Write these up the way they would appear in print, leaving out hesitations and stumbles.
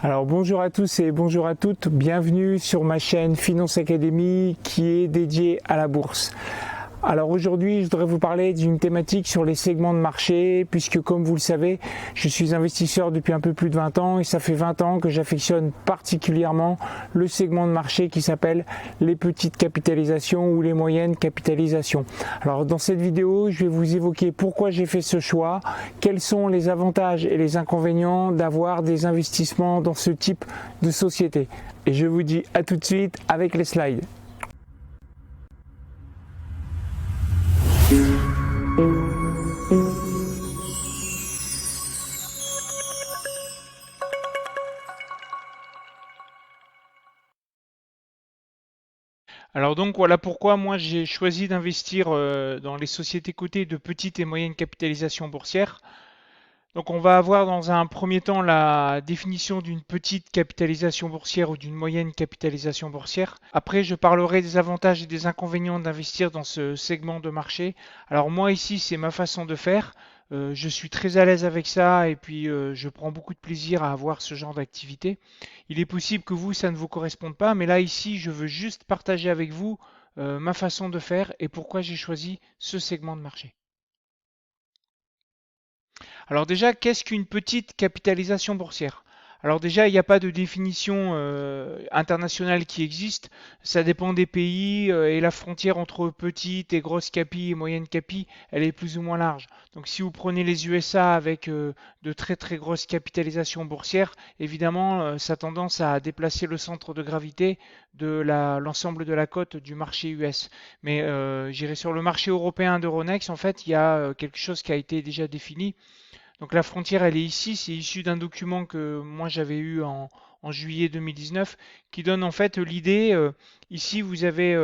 Alors bonjour à tous et bonjour à toutes, bienvenue sur ma chaîne Finance Academy qui est dédiée à la bourse. Alors aujourd'hui je voudrais vous parler d'une thématique sur les segments de marché puisque comme vous le savez je suis investisseur depuis un peu plus de 20 ans et ça fait 20 ans que j'affectionne particulièrement le segment de marché qui s'appelle les petites capitalisations ou les moyennes capitalisations. Alors dans cette vidéo je vais vous évoquer pourquoi j'ai fait ce choix, quels sont les avantages et les inconvénients d'avoir des investissements dans ce type de société. Et je vous dis à tout de suite avec les slides. Alors donc voilà pourquoi moi j'ai choisi d'investir dans les sociétés cotées de petite et moyenne capitalisation boursière. Donc on va avoir dans un premier temps la définition d'une petite capitalisation boursière ou d'une moyenne capitalisation boursière. Après je parlerai des avantages et des inconvénients d'investir dans ce segment de marché. Alors moi ici c'est ma façon de faire. Je suis très à l'aise avec ça et puis je prends beaucoup de plaisir à avoir ce genre d'activité. Il est possible que vous ça ne vous corresponde pas, mais là ici je veux juste partager avec vous ma façon de faire et pourquoi j'ai choisi ce segment de marché. Alors déjà, qu'est-ce qu'une petite capitalisation boursière? Alors déjà, il n'y a pas de définition internationale qui existe. Ça dépend des pays et la frontière entre petite et grosse capi et moyenne capi, elle est plus ou moins large. Donc si vous prenez les USA avec de très très grosses capitalisations boursières, évidemment, ça a tendance à déplacer le centre de gravité de l'ensemble de la cote du marché US. Mais j'irai sur le marché européen d'Euronext, en fait, il y a quelque chose qui a été déjà défini. Donc la frontière, elle est ici, c'est issu d'un document que moi j'avais eu en juillet 2019 qui donne en fait l'idée, ici vous avez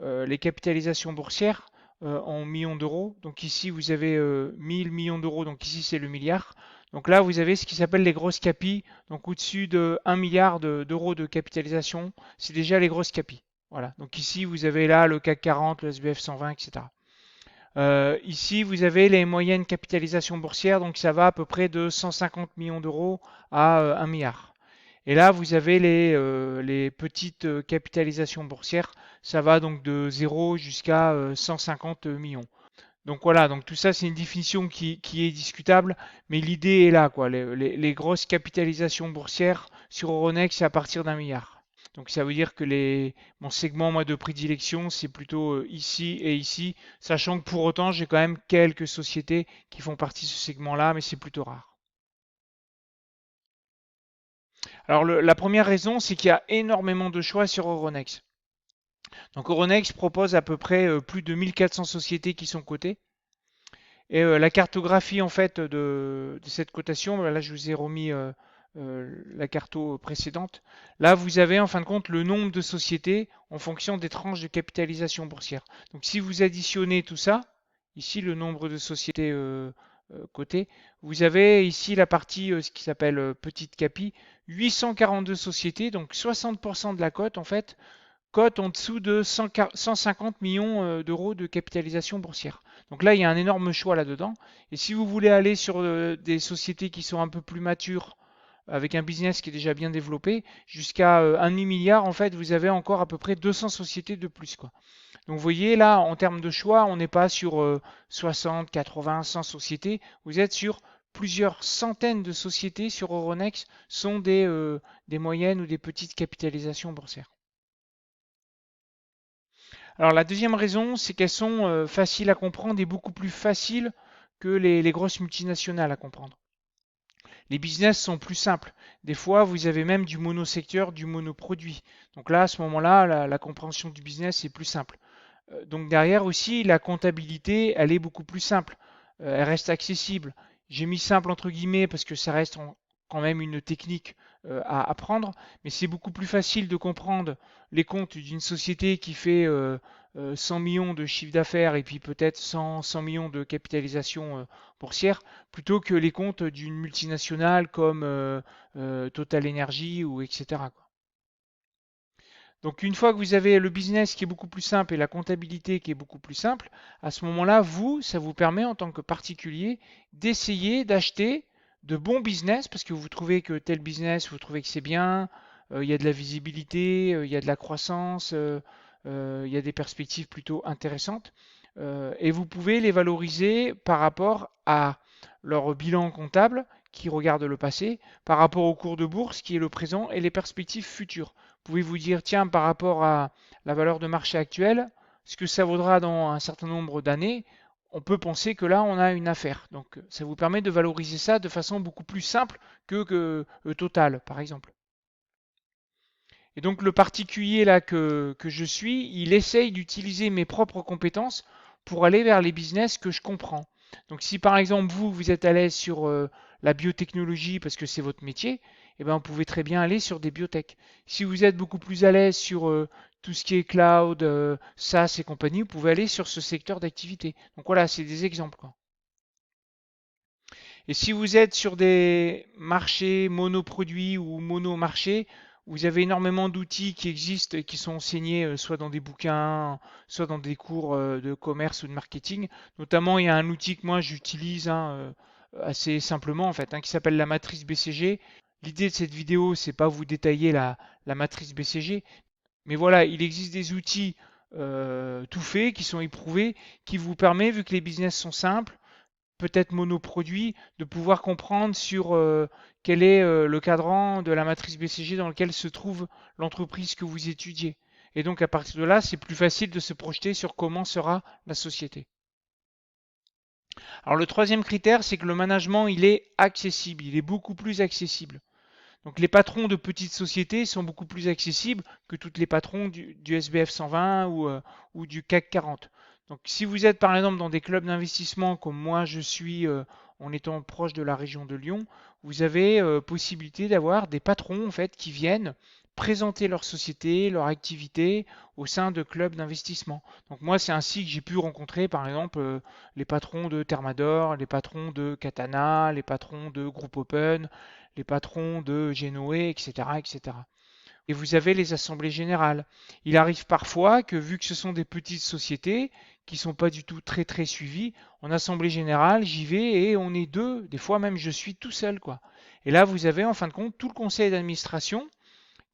les capitalisations boursières en millions d'euros, donc ici vous avez 1000 millions d'euros, donc ici c'est le milliard. Donc là vous avez ce qui s'appelle les grosses capis, donc au-dessus de 1 milliard d'euros de capitalisation, c'est déjà les grosses capis. Voilà, donc ici vous avez là le CAC 40, le SBF 120, etc. Ici, vous avez les moyennes capitalisations boursières, donc ça va à peu près de 150 millions d'euros à 1 milliard. Et là, vous avez les petites capitalisations boursières, ça va donc de 0 jusqu'à 150 millions. Donc voilà, donc tout ça c'est une définition qui est discutable, mais l'idée est là, quoi. Les grosses capitalisations boursières sur Euronext, c'est à partir d'un milliard. Donc ça veut dire que mon segment moi, de prédilection, c'est plutôt ici et ici, sachant que pour autant, j'ai quand même quelques sociétés qui font partie de ce segment-là, mais c'est plutôt rare. Alors la première raison, c'est qu'il y a énormément de choix sur Euronext. Donc Euronext propose à peu près plus de 1400 sociétés qui sont cotées. Et la cartographie en fait de cette cotation, là je vous ai remis la carto précédente. Là vous avez en fin de compte le nombre de sociétés en fonction des tranches de capitalisation boursière. Donc si vous additionnez tout ça, ici le nombre de sociétés cotées, vous avez ici la partie ce qui s'appelle petite capi, 842 sociétés, donc 60% de la cote en fait cote en dessous de 150 millions d'euros de capitalisation boursière. Donc là, il y a un énorme choix là-dedans. Et si vous voulez aller sur des sociétés qui sont un peu plus matures, avec un business qui est déjà bien développé, jusqu'à un demi-milliard, en fait, vous avez encore à peu près 200 sociétés de plus, quoi. Donc vous voyez, là, en termes de choix, on n'est pas sur 60, 80, 100 sociétés. Vous êtes sur plusieurs centaines de sociétés sur Euronext sont des moyennes ou des petites capitalisations boursières. Alors la deuxième raison, c'est qu'elles sont faciles à comprendre et beaucoup plus faciles que les grosses multinationales à comprendre. Les business sont plus simples. Des fois, vous avez même du monosecteur, du monoproduit. Donc là, à ce moment-là, la compréhension du business est plus simple. Donc derrière aussi, la comptabilité, elle est beaucoup plus simple. Elle reste accessible. J'ai mis simple entre guillemets parce que ça reste quand même une technique à apprendre, mais c'est beaucoup plus facile de comprendre les comptes d'une société qui fait 100 millions de chiffre d'affaires et puis peut-être 100 millions de capitalisation boursière, plutôt que les comptes d'une multinationale comme Total Energy ou etc. Donc une fois que vous avez le business qui est beaucoup plus simple et la comptabilité qui est beaucoup plus simple, à ce moment-là, ça vous permet en tant que particulier d'essayer d'acheter de bons business, parce que vous trouvez que tel business, vous trouvez que c'est bien, il y a de la visibilité, il y a de la croissance, il y a des perspectives plutôt intéressantes, et vous pouvez les valoriser par rapport à leur bilan comptable qui regarde le passé, par rapport au cours de bourse qui est le présent et les perspectives futures. Vous pouvez vous dire, tiens, par rapport à la valeur de marché actuelle, ce que ça vaudra dans un certain nombre d'années, on peut penser que là, on a une affaire. Donc, ça vous permet de valoriser ça de façon beaucoup plus simple que Total, par exemple. Et donc, le particulier là que je suis, il essaye d'utiliser mes propres compétences pour aller vers les business que je comprends. Donc, si par exemple, vous êtes à l'aise sur la biotechnologie parce que c'est votre métier, eh ben, vous pouvez très bien aller sur des biotech. Si vous êtes beaucoup plus à l'aise sur tout ce qui est cloud, SaaS et compagnie, vous pouvez aller sur ce secteur d'activité. Donc voilà, c'est des exemples, quoi. Et si vous êtes sur des marchés monoproduits ou monomarchés, vous avez énormément d'outils qui existent et qui sont enseignés soit dans des bouquins, soit dans des cours de commerce ou de marketing. Notamment, il y a un outil que moi j'utilise assez simplement en fait, qui s'appelle la matrice BCG. L'idée de cette vidéo, c'est pas vous détailler la matrice BCG, mais voilà, il existe des outils tout faits qui sont éprouvés, qui vous permettent, vu que les business sont simples, peut-être monoproduit, de pouvoir comprendre sur quel est le cadran de la matrice BCG dans lequel se trouve l'entreprise que vous étudiez. Et donc à partir de là, c'est plus facile de se projeter sur comment sera la société. Alors le troisième critère, c'est que le management, il est accessible, il est beaucoup plus accessible. Donc les patrons de petites sociétés sont beaucoup plus accessibles que tous les patrons du SBF 120 ou du CAC 40. Donc si vous êtes par exemple dans des clubs d'investissement comme moi je suis en étant proche de la région de Lyon, vous avez possibilité d'avoir des patrons en fait qui viennent présenter leur société, leur activité au sein de clubs d'investissement. Donc moi c'est ainsi que j'ai pu rencontrer par exemple les patrons de Thermador, les patrons de Katana, les patrons de Groupe Open, les patrons de Genoé, etc., etc. Et vous avez les assemblées générales. Il arrive parfois que, vu que ce sont des petites sociétés qui ne sont pas du tout très très suivies, en assemblée générale, j'y vais et on est deux. Des fois même, je suis tout seul, quoi. Et là, vous avez en fin de compte tout le conseil d'administration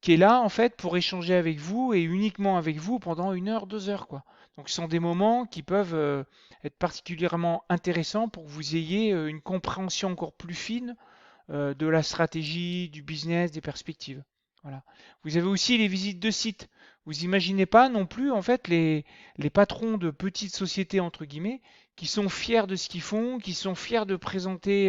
qui est là en fait pour échanger avec vous et uniquement avec vous pendant 1 heure, 2 heures, quoi. Donc, ce sont des moments qui peuvent être particulièrement intéressants pour que vous ayez une compréhension encore plus fine de la stratégie, du business, des perspectives. Voilà. Vous avez aussi les visites de sites. Vous imaginez pas non plus en fait les patrons de petites sociétés entre guillemets qui sont fiers de ce qu'ils font, qui sont fiers de présenter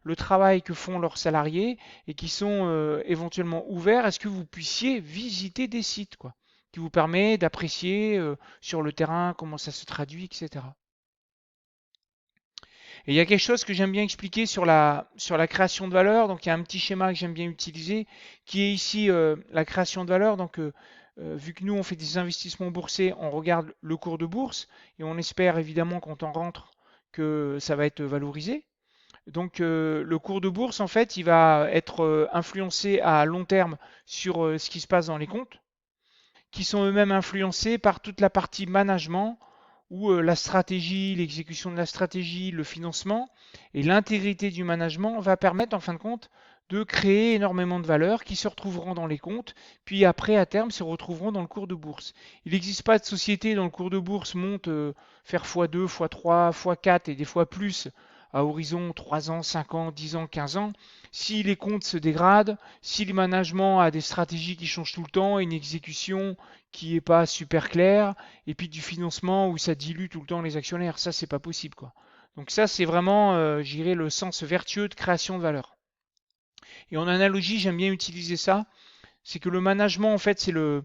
le travail que font leurs salariés et qui sont éventuellement ouverts à ce que vous puissiez visiter des sites, quoi, qui vous permet d'apprécier sur le terrain comment ça se traduit, etc. Et il y a quelque chose que j'aime bien expliquer sur la création de valeur. Donc il y a un petit schéma que j'aime bien utiliser qui est ici la création de valeur. Donc vu que nous on fait des investissements boursiers, on regarde le cours de bourse et on espère évidemment quand on rentre que ça va être valorisé. Donc le cours de bourse en fait il va être influencé à long terme sur ce qui se passe dans les comptes qui sont eux-mêmes influencés par toute la partie management où la stratégie, l'exécution de la stratégie, le financement et l'intégrité du management va permettre en fin de compte de créer énormément de valeur qui se retrouveront dans les comptes, puis après à terme se retrouveront dans le cours de bourse. Il n'existe pas de société dont le cours de bourse monte faire x2, x3, x4 et des fois plus à horizon 3 ans, 5 ans, 10 ans, 15 ans, si les comptes se dégradent, si le management a des stratégies qui changent tout le temps, une exécution qui n'est pas super claire, et puis du financement où ça dilue tout le temps les actionnaires, ça c'est pas possible, quoi. Donc ça c'est vraiment, j'irais, le sens vertueux de création de valeur. Et en analogie, j'aime bien utiliser ça, c'est que le management en fait c'est le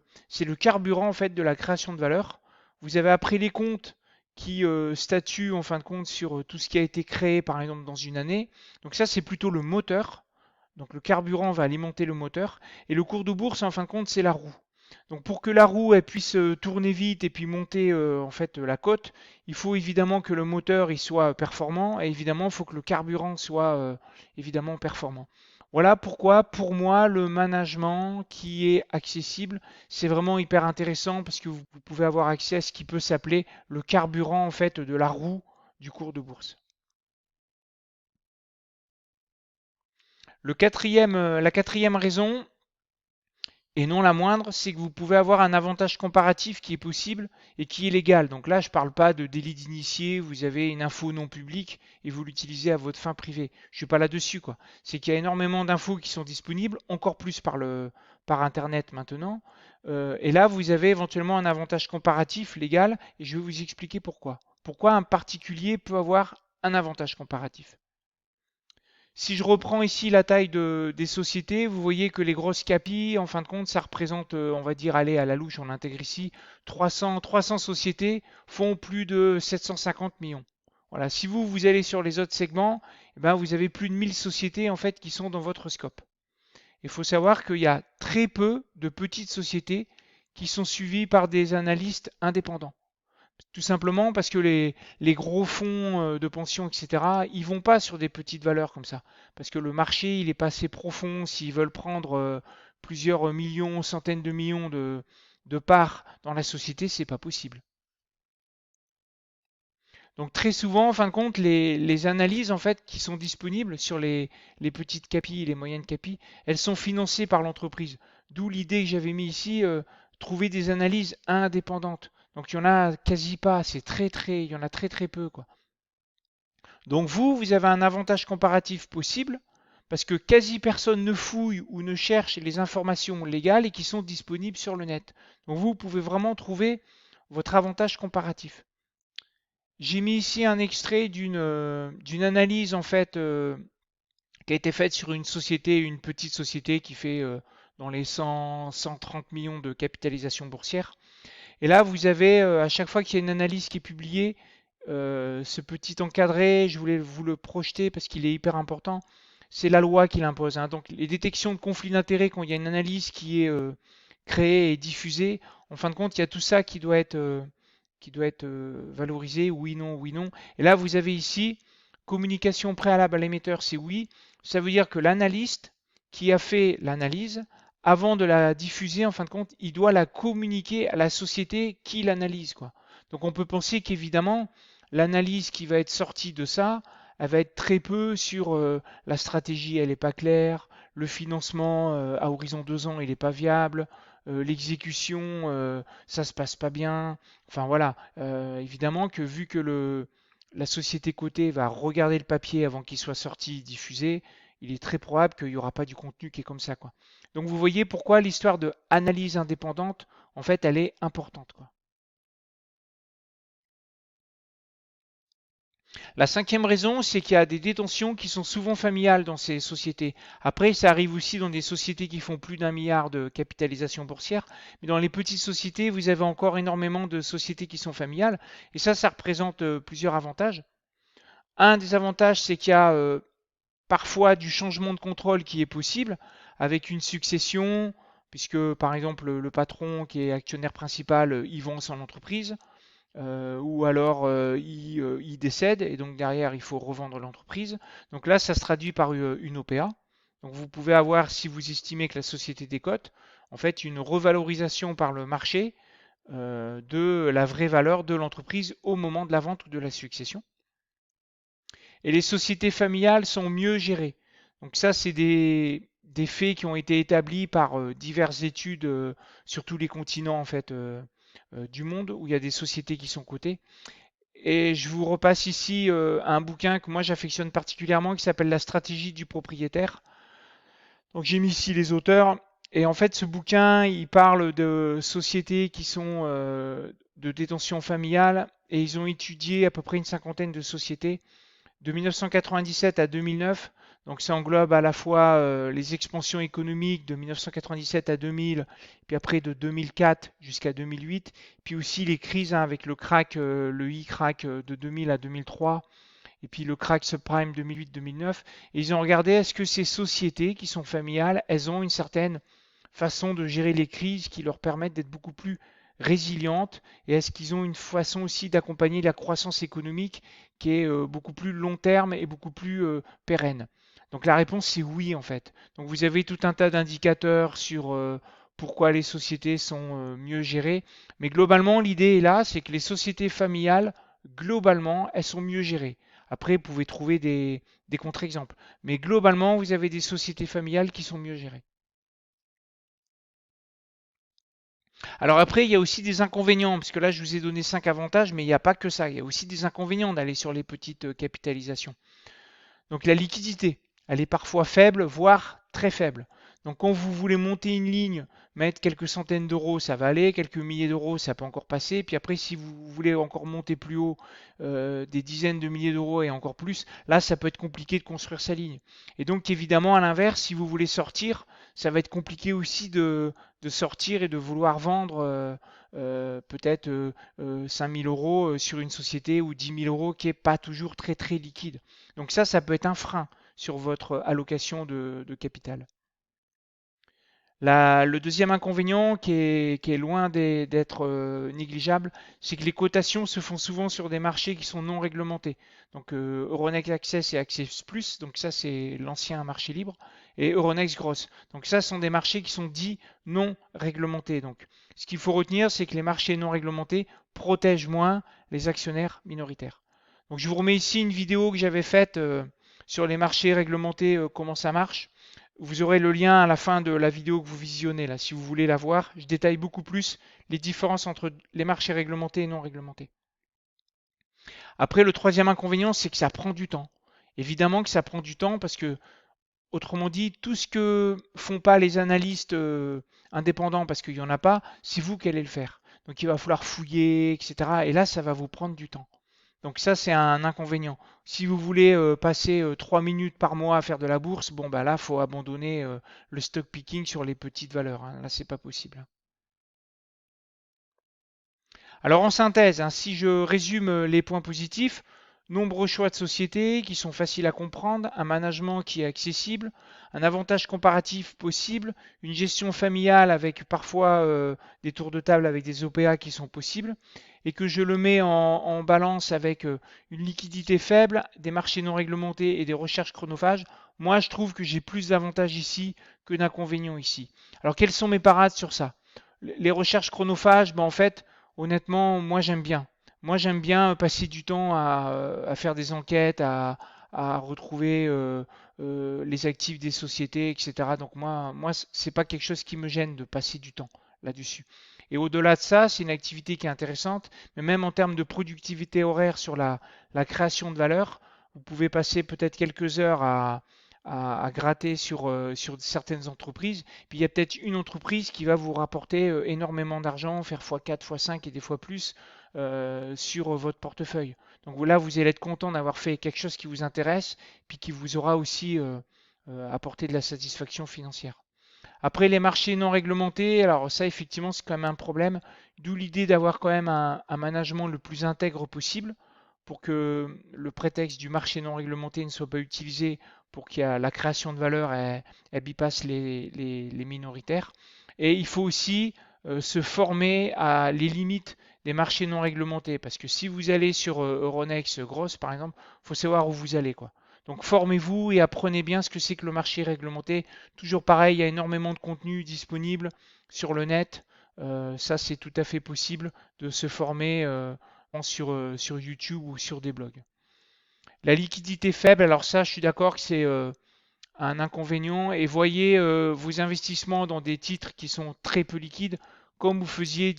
carburant en fait de la création de valeur. Vous avez après les comptes qui statuent en fin de compte sur tout ce qui a été créé par exemple dans une année. Donc ça c'est plutôt le moteur. Donc le carburant va alimenter le moteur et le cours de bourse en fin de compte c'est la roue. Donc pour que la roue elle puisse tourner vite et puis monter en fait la côte, il faut évidemment que le moteur il soit performant et évidemment il faut que le carburant soit évidemment performant. Voilà pourquoi pour moi le management qui est accessible, c'est vraiment hyper intéressant parce que vous pouvez avoir accès à ce qui peut s'appeler le carburant en fait de la roue du cours de bourse. La quatrième raison, et non la moindre, c'est que vous pouvez avoir un avantage comparatif qui est possible et qui est légal. Donc là, je ne parle pas de délit d'initié, vous avez une info non publique et vous l'utilisez à votre fin privée. Je ne suis pas là-dessus, quoi. C'est qu'il y a énormément d'infos qui sont disponibles, encore plus par Internet maintenant. Et là, vous avez éventuellement un avantage comparatif légal et je vais vous expliquer pourquoi. Pourquoi un particulier peut avoir un avantage comparatif. Si je reprends ici la taille des sociétés, vous voyez que les grosses capis, en fin de compte, ça représente, on va dire, allez, à la louche, on intègre ici, 300 sociétés font plus de 750 millions. Voilà, si vous allez sur les autres segments, eh ben, vous avez plus de 1000 sociétés en fait qui sont dans votre scope. Il faut savoir qu'il y a très peu de petites sociétés qui sont suivies par des analystes indépendants. Tout simplement parce que les gros fonds de pension, etc., ils vont pas sur des petites valeurs comme ça. Parce que le marché, il est pas assez profond. S'ils veulent prendre plusieurs millions, centaines de millions de parts dans la société, c'est pas possible. Donc très souvent, en fin de compte, les analyses en fait qui sont disponibles sur les petites capis et les moyennes capis, elles sont financées par l'entreprise. D'où l'idée que j'avais mis ici, trouver des analyses indépendantes. Donc il y en a quasi pas, il y en a très peu quoi. Donc vous avez un avantage comparatif possible parce que quasi personne ne fouille ou ne cherche les informations légales et qui sont disponibles sur le net. Donc vous pouvez vraiment trouver votre avantage comparatif. J'ai mis ici un extrait d'une analyse en fait qui a été faite sur une petite société qui fait dans les 130 millions de capitalisation boursière. Et là, vous avez à chaque fois qu'il y a une analyse qui est publiée, ce petit encadré, je voulais vous le projeter parce qu'il est hyper important. C'est la loi qui l'impose, hein. Donc les détections de conflits d'intérêts quand il y a une analyse qui est créée et diffusée, en fin de compte, il y a tout ça qui doit être valorisé, oui, non, oui, non. Et là, vous avez ici, communication préalable à l'émetteur, c'est oui. Ça veut dire que l'analyste qui a fait l'analyse, avant de la diffuser, en fin de compte, il doit la communiquer à la société qui l'analyse, quoi. Donc on peut penser qu'évidemment, l'analyse qui va être sortie de ça, elle va être très peu sur la stratégie, elle n'est pas claire, le financement à horizon 2 ans, il n'est pas viable, l'exécution, ça se passe pas bien. Enfin voilà, évidemment que vu que la société cotée va regarder le papier avant qu'il soit sorti, diffusé, il est très probable qu'il n'y aura pas du contenu qui est comme ça, quoi. Donc vous voyez pourquoi l'histoire de analyse indépendante, en fait, elle est importante, quoi. La cinquième raison, c'est qu'il y a des détentions qui sont souvent familiales dans ces sociétés. Après, ça arrive aussi dans des sociétés qui font plus d'1 milliard de capitalisation boursière. Mais dans les petites sociétés, vous avez encore énormément de sociétés qui sont familiales. Et ça représente plusieurs avantages. Un des avantages, c'est qu'il y a parfois du changement de contrôle qui est possible avec une succession, puisque par exemple le patron qui est actionnaire principal, il vend son entreprise ou alors il décède et donc derrière il faut revendre l'entreprise. Donc là, ça se traduit par une OPA. Donc vous pouvez avoir, si vous estimez que la société décote, en fait une revalorisation par le marché de la vraie valeur de l'entreprise au moment de la vente ou de la succession. Et les sociétés familiales sont mieux gérées. Donc ça, c'est des faits qui ont été établis par diverses études sur tous les continents en fait du monde où il y a des sociétés qui sont cotées. Et je vous repasse ici un bouquin que moi j'affectionne particulièrement qui s'appelle La stratégie du propriétaire. Donc j'ai mis ici les auteurs. Et en fait, ce bouquin, il parle de sociétés qui sont de détention familiale et ils ont étudié à peu près une cinquantaine de sociétés de 1997 à 2009. Donc ça englobe à la fois les expansions économiques de 1997 à 2000, puis après de 2004 jusqu'à 2008, puis aussi les crises hein, avec le crack, le e-crack de 2000 à 2003, et puis le crack subprime 2008-2009. Et ils ont regardé est-ce que ces sociétés qui sont familiales, elles ont une certaine façon de gérer les crises qui leur permettent d'être beaucoup plus résilientes et est-ce qu'ils ont une façon aussi d'accompagner la croissance économique qui est beaucoup plus long terme et beaucoup plus pérenne. Donc la réponse c'est oui en fait. Donc vous avez tout un tas d'indicateurs sur pourquoi les sociétés sont mieux gérées, mais globalement l'idée est là, c'est que les sociétés familiales globalement elles sont mieux gérées. Après, vous pouvez trouver des contre-exemples. Mais globalement, vous avez des sociétés familiales qui sont mieux gérées. Alors après, il y a aussi des inconvénients, parce que là, je vous ai donné 5 avantages, mais il n'y a pas que ça. Il y a aussi des inconvénients d'aller sur les petites capitalisations. Donc la liquidité, elle est parfois faible, voire très faible. Donc quand vous voulez monter une ligne, mettre quelques centaines d'euros, ça va aller, quelques milliers d'euros, ça peut encore passer. Puis après, si vous voulez encore monter plus haut, des dizaines de milliers d'euros et encore plus, là, ça peut être compliqué de construire sa ligne. Et donc évidemment, à l'inverse, si vous voulez sortir, ça va être compliqué aussi de sortir et de vouloir vendre peut-être 5 000 euros sur une société ou 10 000 euros qui n'est pas toujours très très liquide. Donc ça peut être un frein sur votre allocation de capital. Le deuxième inconvénient qui est loin d'être négligeable, c'est que les cotations se font souvent sur des marchés qui sont non réglementés. Donc Euronext Access et Access Plus, donc ça c'est l'ancien marché libre, et Euronext Gross. Donc ça sont des marchés qui sont dits non réglementés. Donc ce qu'il faut retenir, c'est que les marchés non réglementés protègent moins les actionnaires minoritaires. Donc je vous remets ici une vidéo que j'avais faite sur les marchés réglementés, comment ça marche. Vous aurez le lien à la fin de la vidéo que vous visionnez là, si vous voulez la voir. Je détaille beaucoup plus les différences entre les marchés réglementés et non réglementés. Après, le troisième inconvénient, c'est que ça prend du temps. Évidemment que ça prend du temps parce que, autrement dit, tout ce que font pas les analystes indépendants, parce qu'il n'y en a pas, c'est vous qui allez le faire. Donc il va falloir fouiller, etc. Et là, ça va vous prendre du temps. Donc ça, c'est un inconvénient. Si vous voulez passer 3 minutes par mois à faire de la bourse, bon bah là, faut abandonner le stock picking sur les petites valeurs, hein. Là, c'est pas possible. Alors en synthèse, hein, si je résume les points positifs, nombreux choix de sociétés qui sont faciles à comprendre, un management qui est accessible, un avantage comparatif possible, une gestion familiale avec parfois des tours de table avec des OPA qui sont possibles, et que je le mets en balance avec une liquidité faible, des marchés non réglementés et des recherches chronophages, moi je trouve que j'ai plus d'avantages ici que d'inconvénients ici. Alors quelles sont mes parades sur ça? Les recherches chronophages, ben en fait, honnêtement, moi j'aime bien. Moi j'aime bien passer du temps à faire des enquêtes, à retrouver les actifs des sociétés, etc. Donc moi c'est pas quelque chose qui me gêne de passer du temps là-dessus. Et au-delà de ça, c'est une activité qui est intéressante, mais même en termes de productivité horaire sur la création de valeur, vous pouvez passer peut-être quelques heures à gratter sur certaines entreprises. Puis il y a peut-être une entreprise qui va vous rapporter énormément d'argent, faire x4, x5 et des fois plus sur votre portefeuille. Donc là, vous allez être content d'avoir fait quelque chose qui vous intéresse, puis qui vous aura aussi apporté de la satisfaction financière. Après, les marchés non réglementés, alors ça, effectivement, c'est quand même un problème, d'où l'idée d'avoir quand même un management le plus intègre possible pour que le prétexte du marché non réglementé ne soit pas utilisé pour qu'il y ait la création de valeur elle bypasse les minoritaires. Et il faut aussi se former à les limites des marchés non réglementés, parce que si vous allez sur Euronext Gross, par exemple, il faut savoir où vous allez, quoi. Donc formez-vous et apprenez bien ce que c'est que le marché réglementé. Toujours pareil, il y a énormément de contenu disponible sur le net. Ça, c'est tout à fait possible de se former sur YouTube ou sur des blogs. La liquidité faible, alors ça, je suis d'accord que c'est un inconvénient. Et voyez vos investissements dans des titres qui sont très peu liquides, comme vous faisiez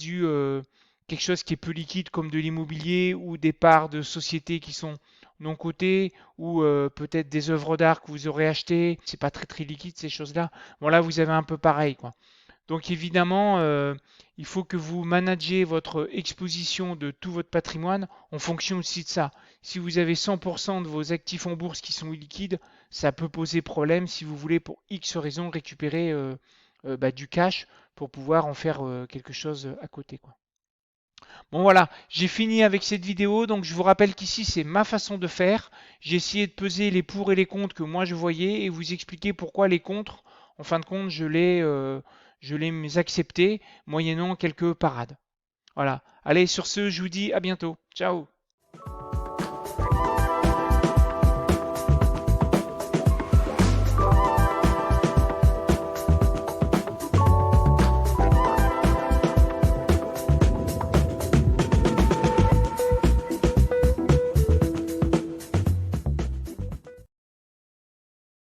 quelque chose qui est peu liquide, comme de l'immobilier ou des parts de sociétés qui sont non cotées, ou peut-être des œuvres d'art que vous aurez achetées. C'est pas très très liquide ces choses-là. Bon là, vous avez un peu pareil, quoi. Donc évidemment, il faut que vous managez votre exposition de tout votre patrimoine en fonction aussi de ça. Si vous avez 100% de vos actifs en bourse qui sont illiquides, ça peut poser problème si vous voulez pour X raisons récupérer du cash pour pouvoir en faire quelque chose à côté, quoi. Bon voilà, j'ai fini avec cette vidéo, donc je vous rappelle qu'ici c'est ma façon de faire. J'ai essayé de peser les pour et les contre que moi je voyais et vous expliquer pourquoi les contre, en fin de compte, je les acceptés moyennant quelques parades. Voilà. Allez, sur ce, je vous dis à bientôt. Ciao.